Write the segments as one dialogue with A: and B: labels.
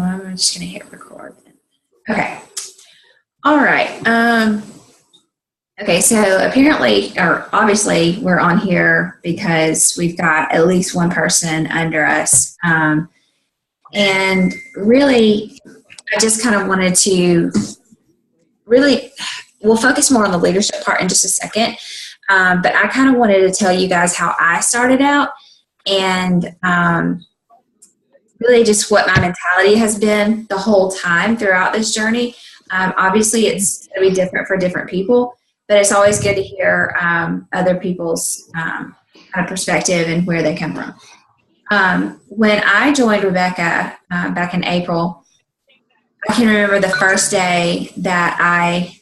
A: I'm just going to hit record. Okay. All right. Okay, so apparently, or obviously, we're on here because we've got at least one person under us. And really, I just kind of wanted to really, we'll focus more on the leadership part in just a second. But I kind of wanted to tell you guys how I started out and really just what my mentality has been the whole time throughout this journey. Obviously, it's going to be different for different people, but it's always good to hear other people's kind of perspective and where they come from. When I joined Rebecca back in April, I can remember the first day that I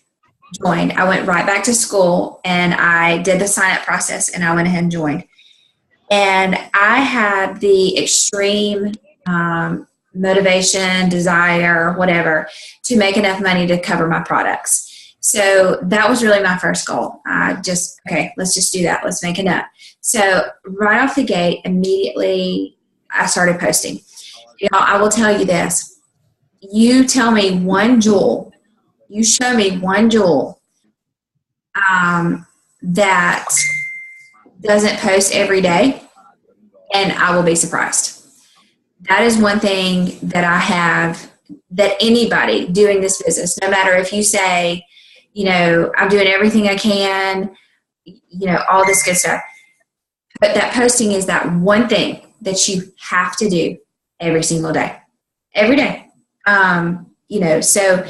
A: joined. I went right back to school and I did the sign-up process and I went ahead and joined. And I had the extreme motivation, desire, whatever, to make enough money to cover my products. So that was really my first goal. Okay, let's just do that. Let's make enough. So right off the gate, immediately I started posting. I will tell you this. You tell me one jewel, you show me one jewel that doesn't post every day, and I will be surprised. That is one thing that I have, that anybody doing this business, no matter if you say, I'm doing everything I can, all this good stuff. But that posting is that one thing that you have to do every single day. Every day. So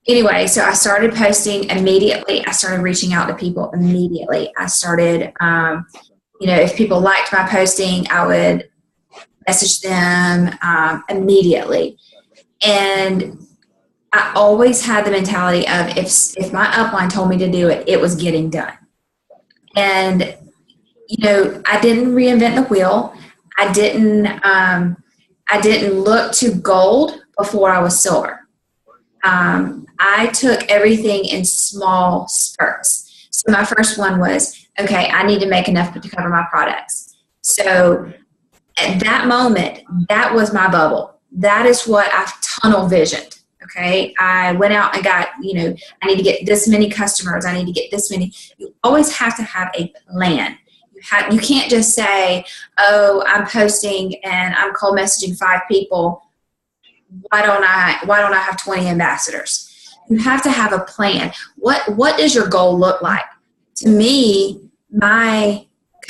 A: anyway, so I started posting immediately. I started reaching out to people immediately. I started, if people liked my posting, I would message them immediately. And I always had the mentality of if my upline told me to do it, it was getting done. And, I didn't reinvent the wheel. I didn't look to gold before I was silver. I took everything in small spurts. So my first one was, okay, I need to make enough to cover my products. So at that moment, that was my bubble. That is what I tunnel visioned. Okay. I went out and got, I need to get this many customers. I need to get this many. You always have to have a plan. You can't just say, oh, I'm posting and I'm cold messaging 5 people. Why don't I have 20 ambassadors? You have to have a plan. What does your goal look like? To me, my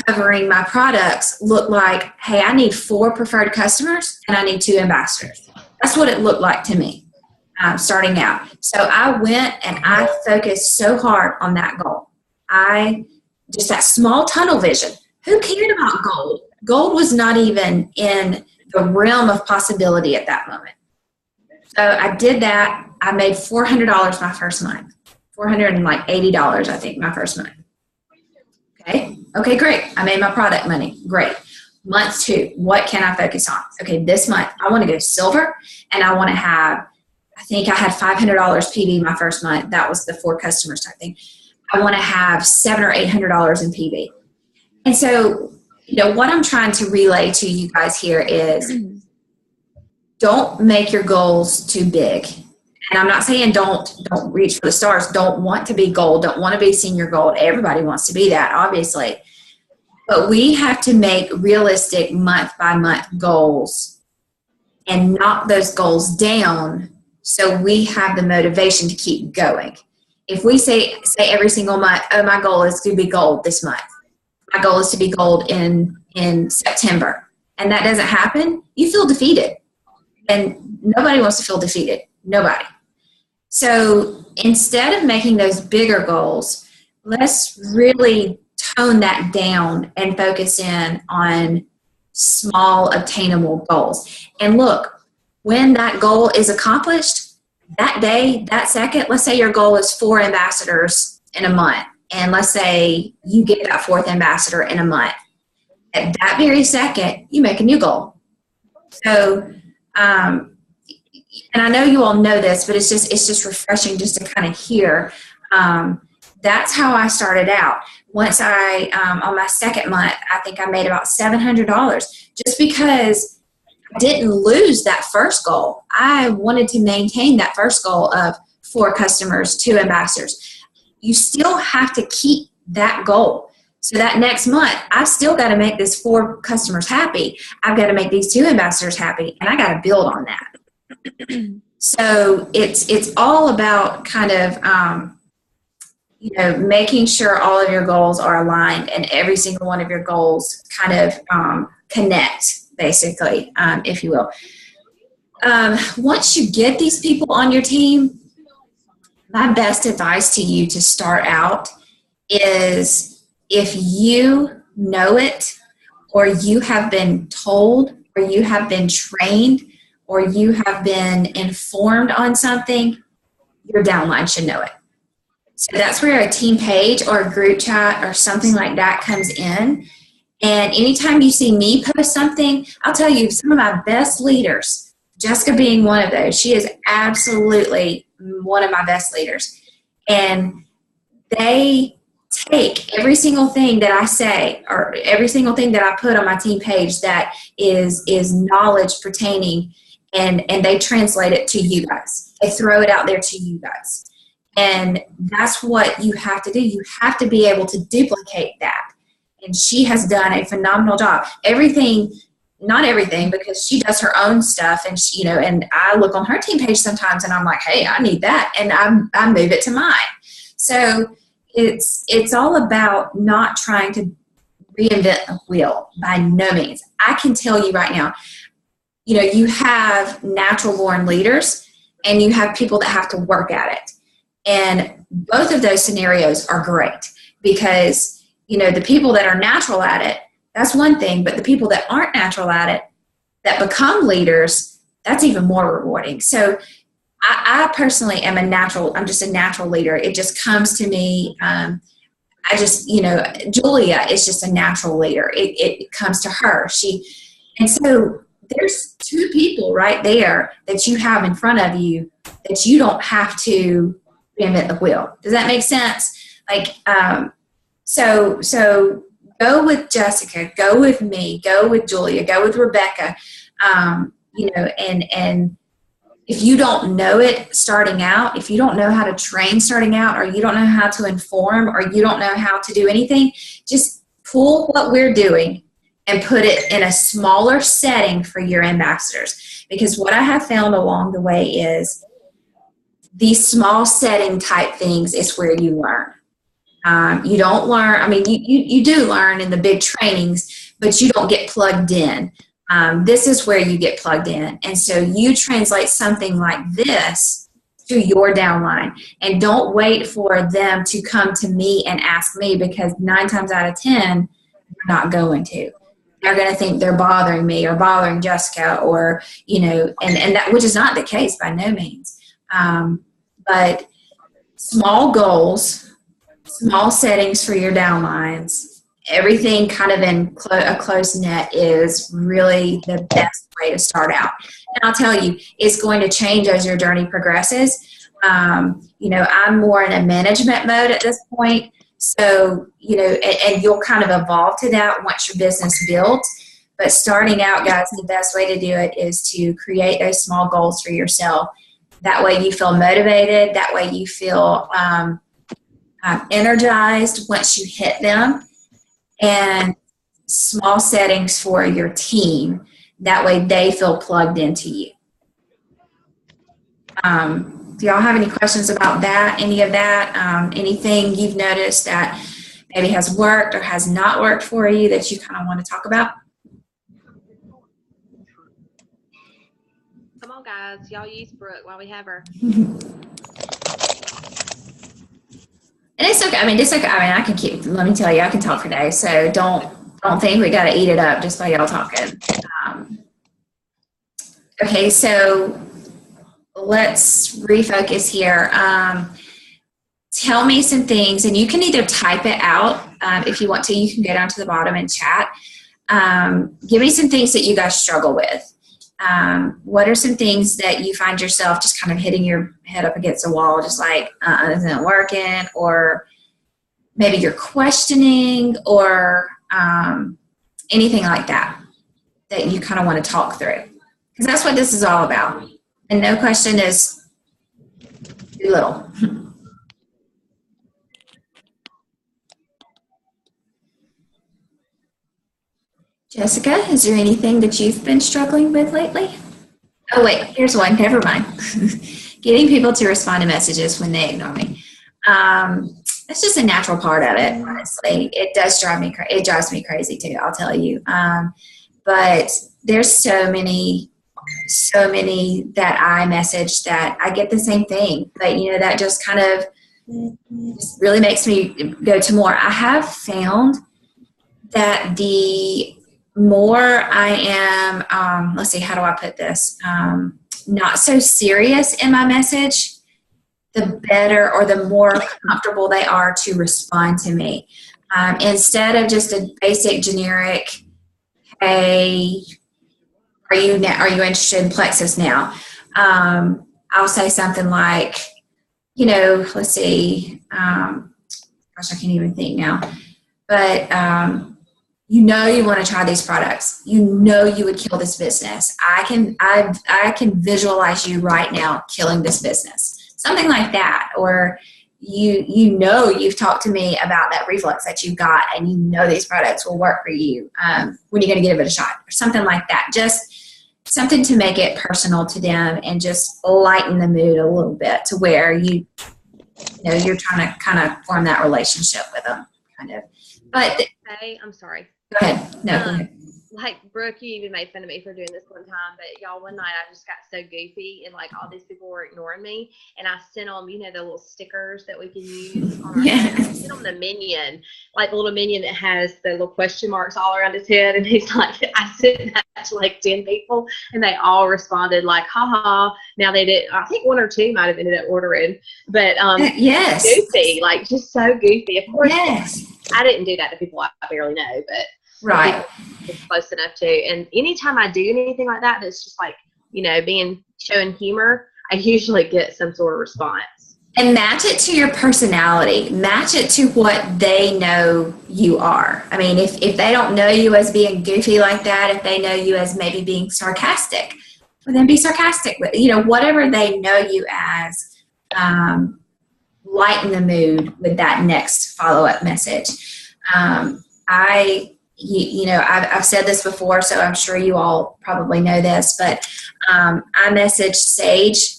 A: covering my products look like, hey, I need 4 preferred customers and I need 2 ambassadors. That's what it looked like to me starting out. So I went and I focused so hard on that goal. Just that small tunnel vision. Who cared about gold? Gold was not even in the realm of possibility at that moment. So I did that. I made $400 my first month. $480, I think, my first month. Okay, great. I made my product money. Great. Month 2, what can I focus on? Okay, this month, I want to go silver, and I want to have, I think I had $500 PV my first month. That was the 4 customers type thing. I want to have $700 or $800 in PV. And so, what I'm trying to relay to you guys here is don't make your goals too big. And I'm not saying don't reach for the stars. Don't want to be gold. Don't want to be senior gold. Everybody wants to be that, obviously. But we have to make realistic month-by-month goals and knock those goals down so we have the motivation to keep going. If we say every single month, oh, my goal is to be gold this month. My goal is to be gold in September. And that doesn't happen, you feel defeated. And nobody wants to feel defeated. Nobody. So instead of making those bigger goals, let's really tone that down and focus in on small, obtainable goals. And look, when that goal is accomplished, that day, that second, let's say your goal is 4 ambassadors in a month. And let's say you get that 4th ambassador in a month. At that very second, you make a new goal. So, and I know you all know this, but it's just refreshing just to kind of hear. That's how I started out. Once on my second month, I think I made about $700 just because I didn't lose that first goal. I wanted to maintain that first goal of 4 customers, 2 ambassadors. You still have to keep that goal. So that next month, I've still got to make this 4 customers happy. I've got to make these 2 ambassadors happy, and I got to build on that. So it's all about kind of, making sure all of your goals are aligned and every single one of your goals kind of connect, basically, if you will. Once you get these people on your team, my best advice to you to start out is, if you know it, or you have been told, or you have been trained, or you have been informed on something, your downline should know it. So that's where a team page or a group chat or something like that comes in. And anytime you see me post something, I'll tell you, some of my best leaders, Jessica being one of those, she is absolutely one of my best leaders. And they take every single thing that I say, or every single thing that I put on my team page that is knowledge pertaining, and they translate it to you guys. They throw it out there to you guys. And that's what you have to do. You have to be able to duplicate that. And she has done a phenomenal job. Everything, not everything, because she does her own stuff, and she, and I look on her team page sometimes and I'm like, hey, I need that, and I move it to mine. So it's all about not trying to reinvent the wheel, by no means. I can tell you right now, you have natural born leaders and you have people that have to work at it. And both of those scenarios are great, because, the people that are natural at it, that's one thing, but the people that aren't natural at it, that become leaders, that's even more rewarding. So I personally am I'm just a natural leader. It just comes to me. Julia is just a natural leader. It comes to her. And so there's 2 people right there that you have in front of you that you don't have to reinvent the wheel. Does that make sense? So go with Jessica, go with me, go with Julia, go with Rebecca, and if you don't know it starting out, if you don't know how to train starting out, or you don't know how to inform, or you don't know how to do anything, just pull what we're doing and put it in a smaller setting for your ambassadors. Because what I have found along the way is these small setting type things is where you learn. You don't learn, you do learn in the big trainings, but you don't get plugged in. This is where you get plugged in. And so you translate something like this to your downline, and don't wait for them to come to me and ask me, because 9 times out of 10, they're not going to. They're going to think they're bothering me or bothering Jessica, or, and that, which is not the case by no means. But small goals, small settings for your downlines, everything kind of in a close net is really the best way to start out. And I'll tell you, it's going to change as your journey progresses. I'm more in a management mode at this point. So, and you'll kind of evolve to that once your business builds. But starting out, guys, the best way to do it is to create those small goals for yourself. That way you feel motivated. That way you feel energized once you hit them. And small settings for your team. That way they feel plugged into you. Do y'all have any questions about that, any of that? Anything you've noticed that maybe has worked or has not worked for you that you kind of want to talk about?
B: Come on, guys. Y'all use Brooke while we have her.
A: And it's okay. It's okay. I can keep, let me tell you, I can talk for days. So don't think we got to eat it up just by y'all talking. Okay, so let's refocus here. Tell me some things, and you can either type it out. If you want to, you can go down to the bottom and chat. Give me some things that you guys struggle with. What are some things that you find yourself just kind of hitting your head up against a wall, just like, this isn't working, or maybe you're questioning, or anything like that you kind of want to talk through? Because that's what this is all about. And no question is too little. Jessica, is there anything that you've been struggling with lately? Oh, wait, here's one. Never mind. Getting people to respond to messages when they ignore me. That's just a natural part of it, honestly. It does drive me it drives me crazy too, I'll tell you. But there's so many that I message that I get the same thing. But, that just kind of just really makes me go to more. I have found that the more I am, let's see, how do I put this? Not so serious in my message, the better or the more comfortable they are to respond to me. Instead of just a basic generic, hey, are you interested in Plexus now? I'll say something like, let's see, gosh, I can't even think now. But, you want to try these products. You would kill this business. I can visualize you right now killing this business. Something like that. Or you've talked to me about that reflux that you got and these products will work for you. When you're going to give it a shot or something like that. Just something to make it personal to them and just lighten the mood a little bit to where you're trying to kind of form that relationship with them kind of. But
B: Hey, I'm sorry.
A: Go ahead. No, go ahead.
B: Like, Brooke, you even made fun of me for doing this one time, but y'all, one night I just got so goofy and all these people were ignoring me, and I sent them, the little stickers that we can use on our head. I sent them the minion, the little minion that has the little question marks all around his head, and he's like, I sent that to 10 people, and they all responded haha. Now they did, I think 1 or 2 might have ended up ordering, but
A: yes,
B: goofy, just so goofy. Of course,
A: yes.
B: I didn't do that to people I barely know, but
A: right,
B: it's close enough to. And anytime I do anything like that, that's just showing humor, I usually get some sort of response.
A: And match it to your personality. Match it to what they know you are. I mean, if they don't know you as being goofy like that, if they know you as maybe being sarcastic, well, then be sarcastic. Whatever they know you as, lighten the mood with that next follow-up message. I've said this before, so I'm sure you all probably know this, but I messaged Sage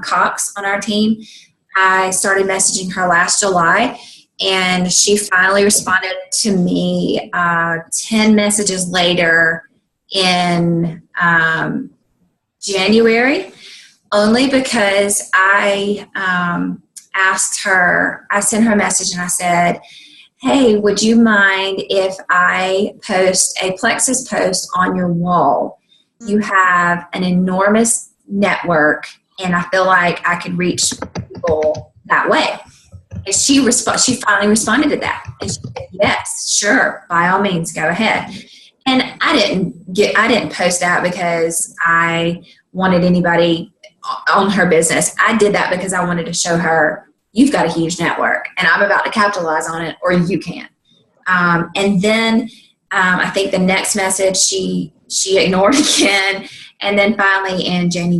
A: Cox on our team. I started messaging her last July, and she finally responded to me 10 messages later in January, only because I sent her a message and I said, hey, would you mind if I post a Plexus post on your wall? You have an enormous network, and I feel like I could reach people that way. And she finally responded to that. And she said, yes, sure, by all means, go ahead. And I didn't post that because I wanted anybody on her business. I did that because I wanted to show her, you've got a huge network and I'm about to capitalize on it, or you can. And then I think the next message she ignored again. And then finally in June,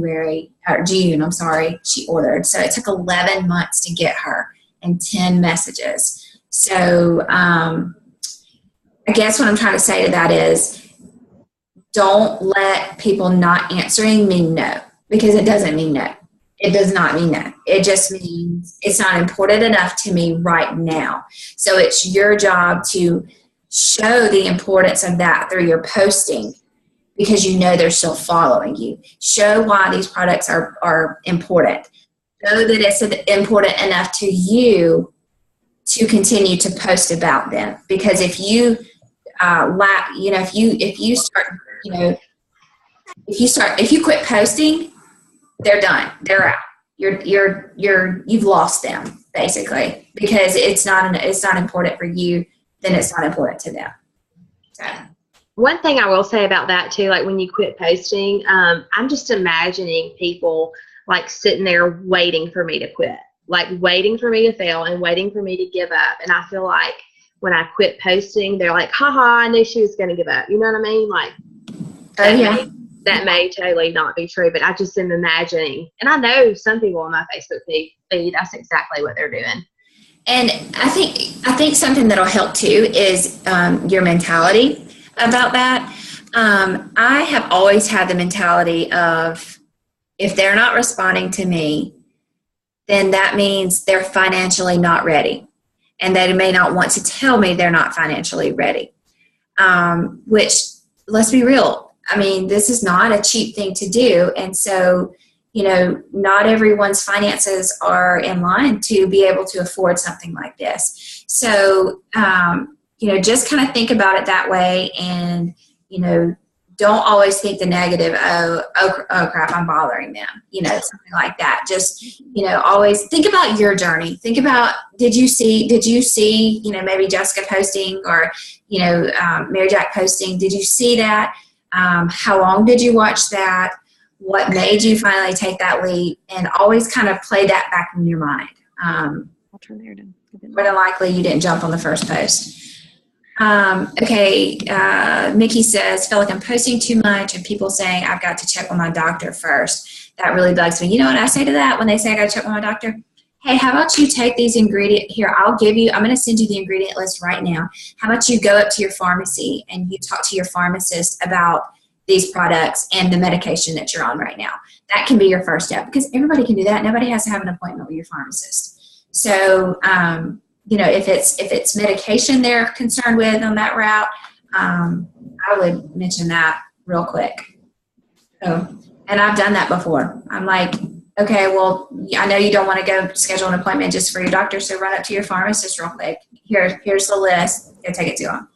A: she ordered. So it took 11 months to get her and 10 messages. So I guess what I'm trying to say to that is, don't let people not answering mean no, because it doesn't mean no. It does not mean that. It just means it's not important enough to me right now. So it's your job to show the importance of that through your posting, because they're still following you. Show why these products are important. Know that it's important enough to you to continue to post about them. Because if you if you quit posting, they're done. They're out. You've lost them, basically, because it's not important for you. Then it's not important to them. So.
B: One thing I will say about that too, when you quit posting, I'm just imagining people sitting there waiting for me to quit, waiting for me to fail and waiting for me to give up. And I feel like when I quit posting, they're like, haha, I knew she was going to give up. You know what I mean?
A: Oh, yeah.
B: that may totally not be true, but I just am imagining. And I know some people on my Facebook feed, that's exactly what they're doing.
A: And I think something that'll help too is your mentality about that. I have always had the mentality of, if they're not responding to me, then that means they're financially not ready. And they may not want to tell me they're not financially ready. Which, let's be real, I mean, this is not a cheap thing to do. And so, not everyone's finances are in line to be able to afford something like this. So, just kind of think about it that way, and, don't always think the negative, oh crap, I'm bothering them, something like that. Just, always think about your journey. Think about, did you see, maybe Jessica posting, or, Mary Jack posting? Did you see that? How long did you watch that? What made you finally take that leap? And always kind of play that back in your mind.
C: I'll turn there to
A: more than likely you didn't jump on the first post. Okay, Mickey says, feel like I'm posting too much and people saying I've got to check with my doctor first. That really bugs me. You know what I say to that when they say I got to check with my doctor? Hey, how about you take these ingredients here? I'm going to send you the ingredient list right now. How about you go up to your pharmacy and you talk to your pharmacist about these products and the medication that you're on right now. That can be your first step, because everybody can do that. Nobody has to have an appointment with your pharmacist. So, if it's medication they're concerned with on that route, I would mention that real quick. So, and I've done that before. I'm like, okay, well, I know you don't want to go schedule an appointment just for your doctor, so run up to your pharmacist real quick. Here's the list. Go take it to them.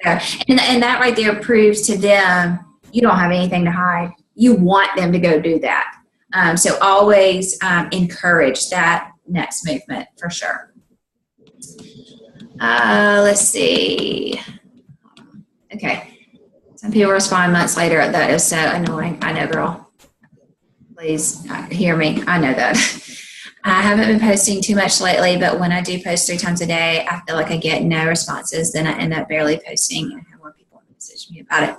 A: So, and that right there proves to them you don't have anything to hide. You want them to go do that. So always encourage that next movement for sure. Let's see. Okay. Some people respond months later. That is so annoying. I know, girl. Please hear me. I know that. I haven't been posting too much lately, but when I do post 3 times a day, I feel like I get no responses. Then I end up barely posting, and I have more people message me about it.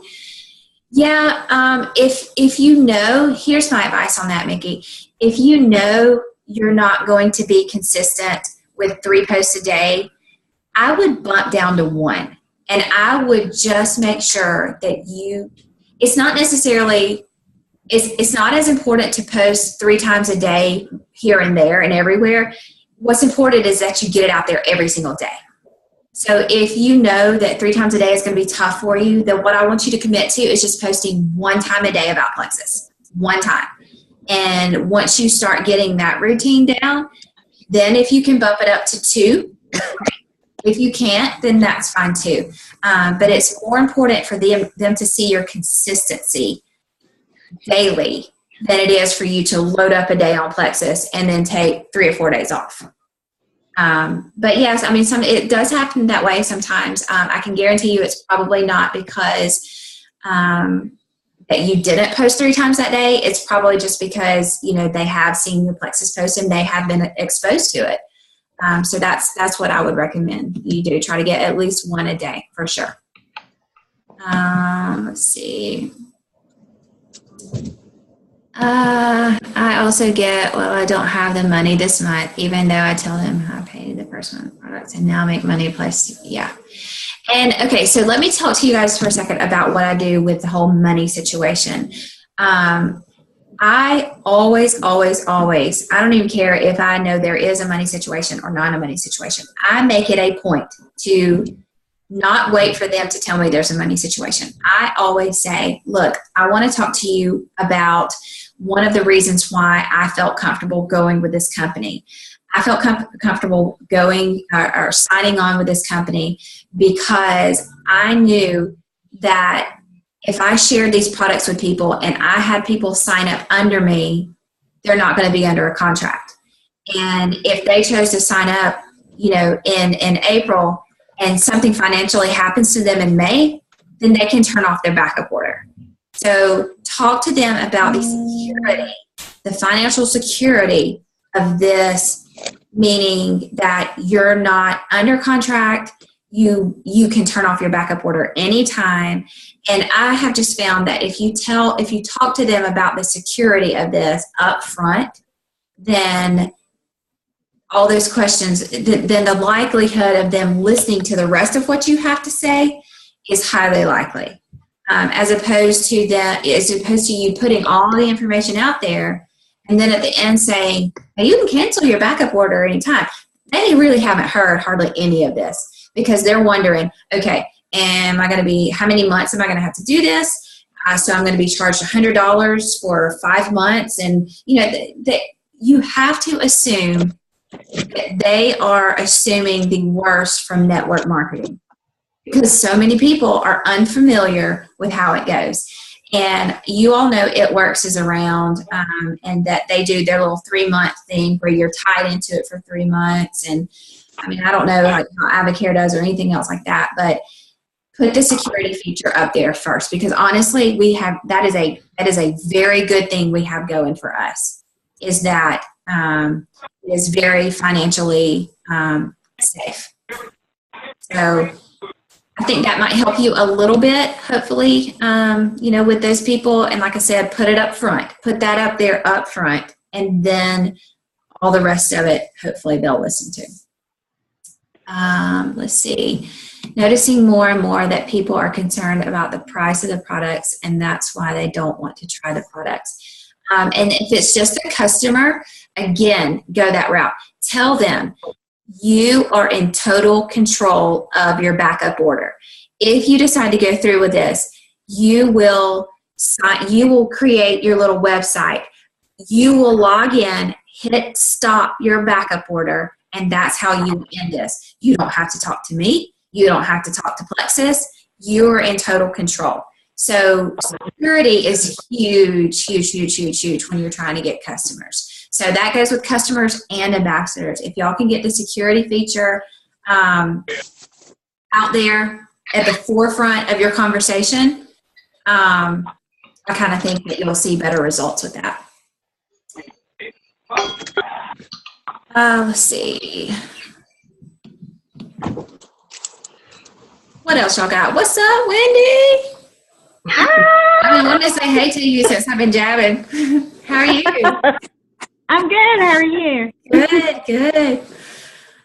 A: Yeah, if here's my advice on that, Mickey. If you know you're not going to be consistent with 3 posts a day, I would bump down to 1. And I would just make sure that it's not necessarily, it's not as important to post 3 times a day here and there and everywhere. What's important is that you get it out there every single day. So if you know that 3 times a day is going to be tough for you, then what I want you to commit to is just posting 1 time a day about Plexus. 1 time. And once you start getting that routine down, then if you can bump it up to 2, if you can't, then that's fine too. But it's more important for them to see your consistency daily than it is for you to load up a day on Plexus and then take 3 or 4 days off. But yes, I mean, it does happen that way sometimes. I can guarantee you it's probably not because that you didn't post 3 times that day. It's probably just because, they have seen your Plexus post and they have been exposed to it. So that's what I would recommend you do. Try to get at least 1 a day for sure. Let's see. I also get, I don't have the money this month, even though I tell them I paid the first month products and now make money plus, yeah. And okay, so let me talk to you guys for a second about what I do with the whole money situation. I always, I don't even care if I know there is a money situation or not a money situation. I make it a point to not wait for them to tell me there's a money situation. I always say, look, I want to talk to you about one of the reasons why I felt comfortable going with this company. I felt comfortable going or signing on with this company because I knew that if I shared these products with people and I had people sign up under me, they're not going to be under a contract. And if they chose to sign up, in April and something financially happens to them in May, then they can turn off their backup order. So talk to them about the security, the financial security of this, meaning that you're not under contract, you can turn off your backup order anytime. And I have just found that if you talk to them about the security of this up front, then all those questions, then the likelihood of them listening to the rest of what you have to say is highly likely. As opposed to you putting all the information out there and then at the end saying, hey, you can cancel your backup order anytime. They really haven't heard hardly any of this because they're wondering, okay, how many months am I going to have to do this? So I'm going to be charged $100 for 5 months. And, you have to assume that they are assuming the worst from network marketing because so many people are unfamiliar with how it goes. And you all know It Works is around and that they do their little 3-month thing where you're tied into it for 3 months. And I don't know how Avocare does or anything else like that, but put the security feature up there first because honestly, that is a very good thing we have going for us is that it is very financially safe. So I think that might help you a little bit, hopefully, with those people. And like I said, put it up front. Put that up there up front. And then all the rest of it, hopefully they'll listen to. Let's see. Noticing more and more that people are concerned about the price of the products, and that's why they don't want to try the products. And if it's just a customer, again, go that route. Tell them, you are in total control of your backup order. If you decide to go through with this, you will create your little website. You will log in, hit stop your backup order, and that's how you end this. You don't have to talk to me. You don't have to talk to Plexus. You're in total control. So security is huge, huge, huge, huge, huge when you're trying to get customers. So that goes with customers and ambassadors. If y'all can get the security feature out there at the forefront of your conversation, I kind of think that you'll see better results with that. Let's see. What else y'all got? What's up, Wendy? I've been wanting to say hey to you since I've been jabbing. How are you?
D: I'm good. How are you?
A: Good, good.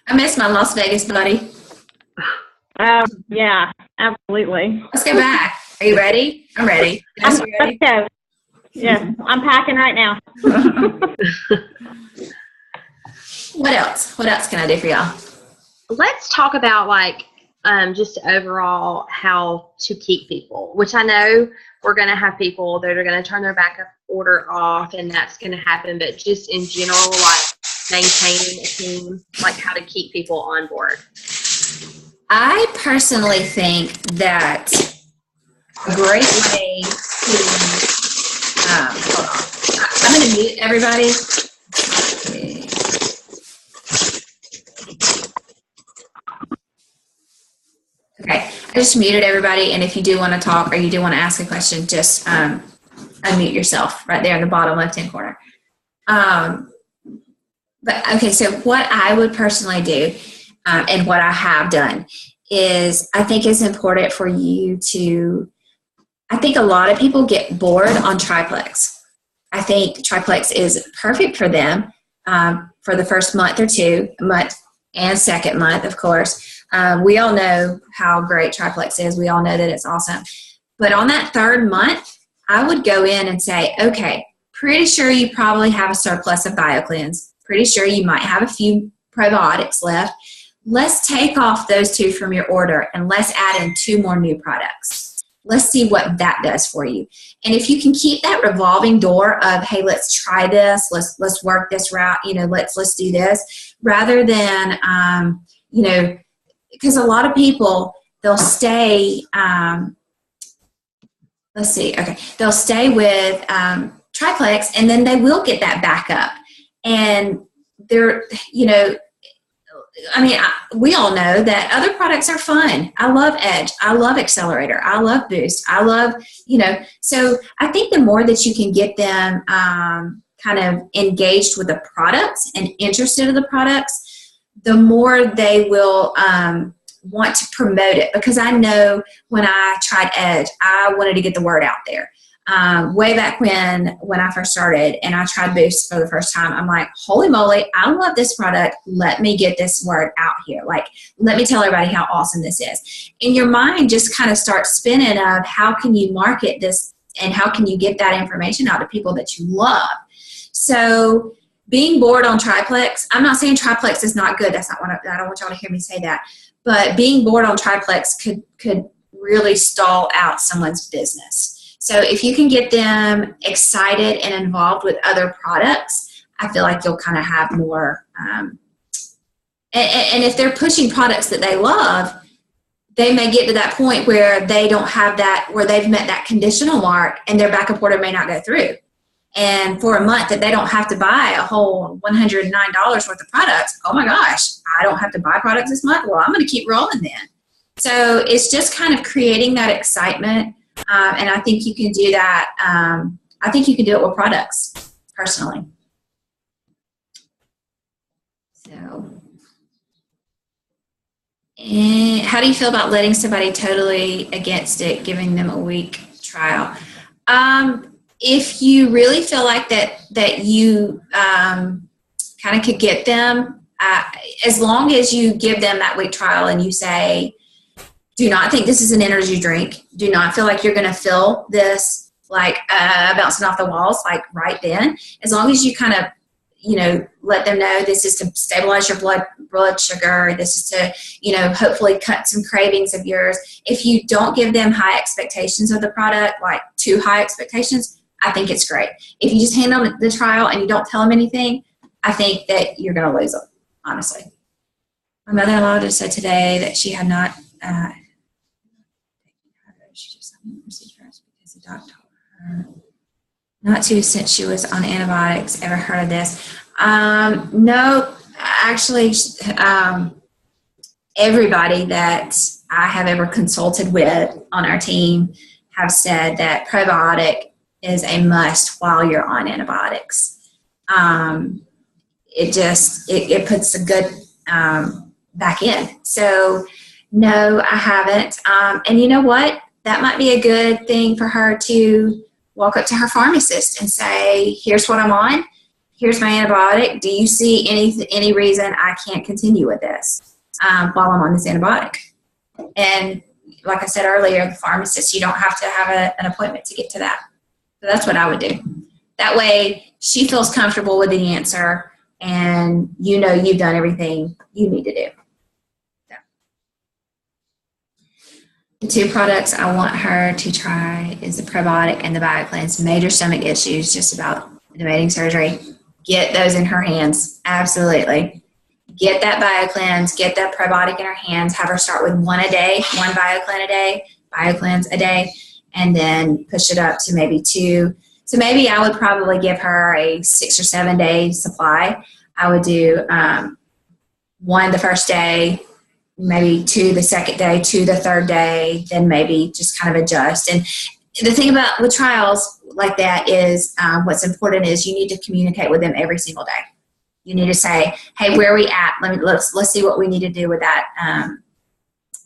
A: I miss my Las Vegas buddy.
D: Yeah, absolutely.
A: Let's go back. Are you ready? I'm ready. Yes, you ready?
D: Let's go. Yeah, I'm packing right now.
A: What else? What else can I do for y'all?
B: Let's talk about just overall how to keep people, which I know we're going to have people that are going to turn their backup order off and that's going to happen, but just in general, maintaining a team, how to keep people on board.
A: I personally think that a great way to, hold on. I'm going to mute everybody. Okay, I just muted everybody, and if you do want to talk or you do want to ask a question, just unmute yourself right there in the bottom left-hand corner. But okay, so what I would personally do and what I have done is I think it's important for you to, I think a lot of people get bored on Triplex. I think Triplex is perfect for them for the first month or two, month and second month, of course. We all know how great Triplex is. We all know that it's awesome. But on that third month, I would go in and say, okay, pretty sure you probably have a surplus of BioCleanse. Pretty sure you might have a few probiotics left. Let's take off those 2 from your order and let's add in 2 more new products. Let's see what that does for you. And if you can keep that revolving door of, hey, let's try this, let's work this route, let's do this, rather than, because a lot of people, they'll stay, they'll stay with Triplex and then they will get that back up. And they're, we all know that other products are fun. I love Edge. I love Accelerator. I love Boost. I love, so I think the more that you can get them kind of engaged with the products and interested in the products, the more they will want to promote it, because I know when I tried Edge, I wanted to get the word out there. Way back when I first started and I tried Boost for the first time, I'm like, holy moly, I love this product. Let me get this word out here. Like, let me tell everybody how awesome this is. And your mind just kind of starts spinning of how can you market this and how can you get that information out to people that you love. So being bored on Triplex, I'm not saying Triplex is not good. That's not what I don't want y'all to hear me say that. But being bored on Triplex could really stall out someone's business. So if you can get them excited and involved with other products, I feel like you'll kind of have more. And if they're pushing products that they love, they may get to that point where they don't have that, where they've met that conditional mark and their backup order may not go through. And for a month that they don't have to buy a whole $109 worth of products, oh my gosh, I don't have to buy products this month? Well, I'm going to keep rolling then. So it's just kind of creating that excitement. And I think you can do that. I think you can do it with products, personally. So, and how do you feel about letting somebody totally against it, giving them a week trial? If you really feel like that you kind of could get them, as long as you give them that week trial and you say, do not think this is an energy drink. Do not feel like you're going to feel this like bouncing off the walls like right then. As long as you kind of, let them know this is to stabilize your blood sugar. This is to, hopefully cut some cravings of yours. If you don't give them high expectations of the product, like too high expectations, I think it's great. If you just hand them the trial and you don't tell them anything, I think that you're going to lose them, honestly. My mother-in-law just said today that she had not she just received hers because the doctor told her not to since she was on antibiotics. Ever heard of this? No, actually, everybody that I have ever consulted with on our team have said that probiotic is a must while you're on antibiotics. It puts the good back in. So no, I haven't. And you know what? That might be a good thing for her to walk up to her pharmacist and say, here's what I'm on. Here's my antibiotic. Do you see any reason I can't continue with this while I'm on this antibiotic? And like I said earlier, the pharmacist, you don't have to have an appointment to get to that. So that's what I would do. That way she feels comfortable with the answer and you've done everything you need to do. The two products I want her to try is the probiotic and the BioCleanse. Major stomach issues, just about debating surgery. Get those in her hands. Absolutely. Get that BioCleanse, get that probiotic in her hands. Have her start with one a day, one BioCleanse a day, and then push it up to maybe 2. So maybe I would probably give her a 6 or 7 day supply. I would do 1 the first day, maybe 2 the second day, 2 the third day, then maybe just kind of adjust. And the thing about with trials like that is what's important is you need to communicate with them every single day. You need to say, hey, where are we at? Let's see what we need to do with that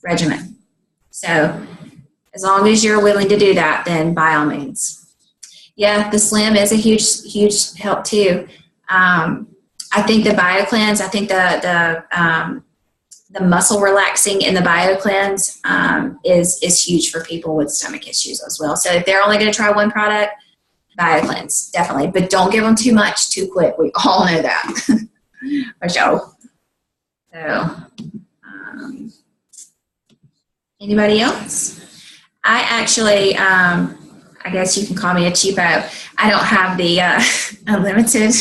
A: regimen. So as long as you're willing to do that, then by all means. Yeah, the Slim is a huge help too. I think the BioCleanse, I think the muscle relaxing in the BioCleanse is huge for people with stomach issues as well. So if they're only going to try one product, BioCleanse, definitely. But don't give them too much too quick. We all know that. For sure. So, anybody else? I actually, I guess you can call me a cheapo. I don't have the unlimited,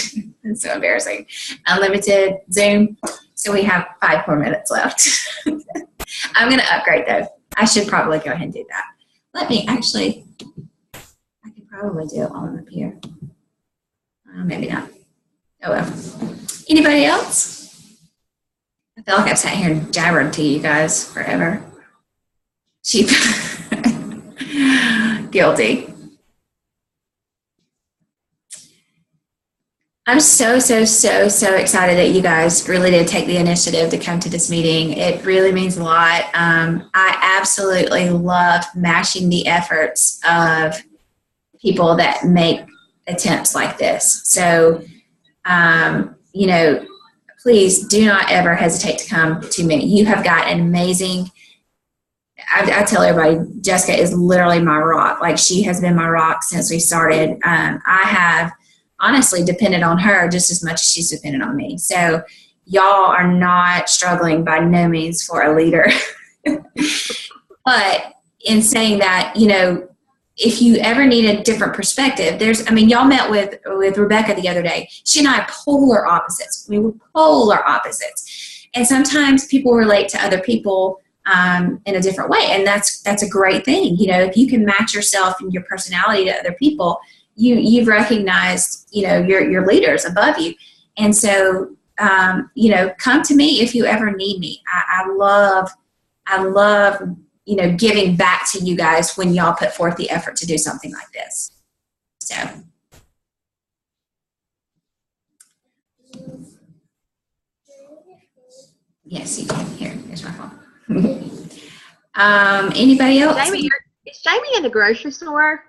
A: it's so embarrassing, unlimited Zoom. So we have 5 more minutes left. I'm going to upgrade though. I should probably go ahead and do that. Let me actually, I could probably do it all up here. Maybe not. Oh well. Anybody else? I feel like I've sat here and jabbered to you guys forever. Cheap. Guilty. I'm so excited that you guys really did take the initiative to come to this meeting. It really means a lot. I absolutely love matching the efforts of people that make attempts like this. So, please do not ever hesitate to come to me. You have got an amazing, I tell everybody, Jessica is literally my rock. Like, she has been my rock since we started. I have honestly depended on her just as much as she's depended on me. So y'all are not struggling by no means for a leader. But in saying that, if you ever need a different perspective, y'all met with Rebecca the other day. She and I are polar opposites. We were polar opposites. And sometimes people relate to other people in a different way. And that's a great thing. If you can match yourself and your personality to other people, you've recognized, your leaders above you. And so, come to me if you ever need me. I love, giving back to you guys when y'all put forth the effort to do something like this. So. Yes, you can. Here, here's my phone. Anybody else?
B: Jamie, is Jamie in the grocery store?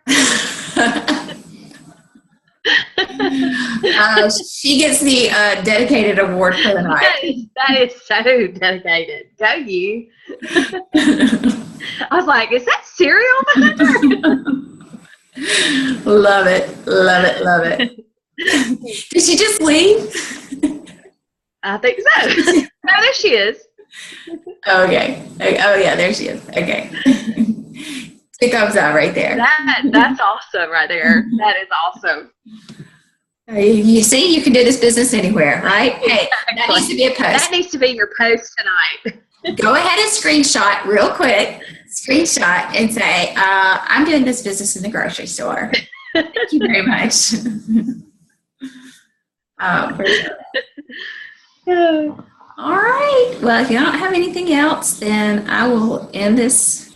A: She gets the dedicated award for the night.
B: That is so dedicated. Go you. I was like, is that cereal?
A: Love it. Did she just leave?
B: I think so. No, there she is.
A: Okay. Oh yeah, there she is. Okay. It comes out right there.
B: That's awesome right there. That is awesome.
A: You see, you can do this business anywhere, right? Hey, that needs to be a post.
B: That needs to be your post tonight.
A: Go ahead and screenshot real quick. Screenshot and say, I'm doing this business in the grocery store. Thank you very much. All right. Well, if you don't have anything else, then I will end this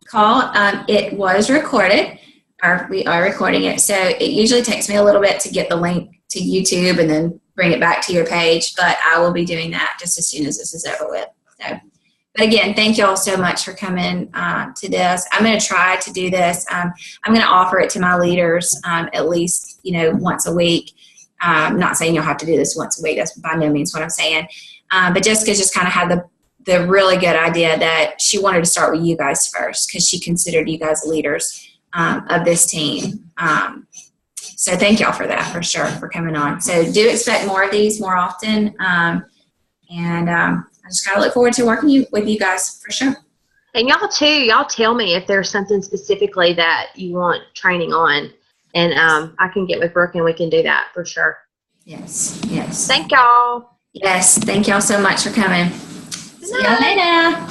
A: call. It was recorded, or we are recording it. So it usually takes me a little bit to get the link to YouTube and then bring it back to your page, but I will be doing that just as soon as this is over with. So, but again, thank you all so much for coming to this. I'm going to try to do this. I'm going to offer it to my leaders at least, once a week. I'm not saying you'll have to do this once a week. That's by no means what I'm saying. But Jessica just kind of had the really good idea that she wanted to start with you guys first because she considered you guys leaders of this team. So thank y'all for that, for sure, for coming on. So do expect more of these more often. I just kind of look forward to working with you guys for sure.
B: And y'all too, y'all tell me if there's something specifically that you want training on. And I can get with Brooke and we can do that for sure.
A: Yes.
B: Thank y'all.
A: Yes, thank y'all so much for coming. See y'all later.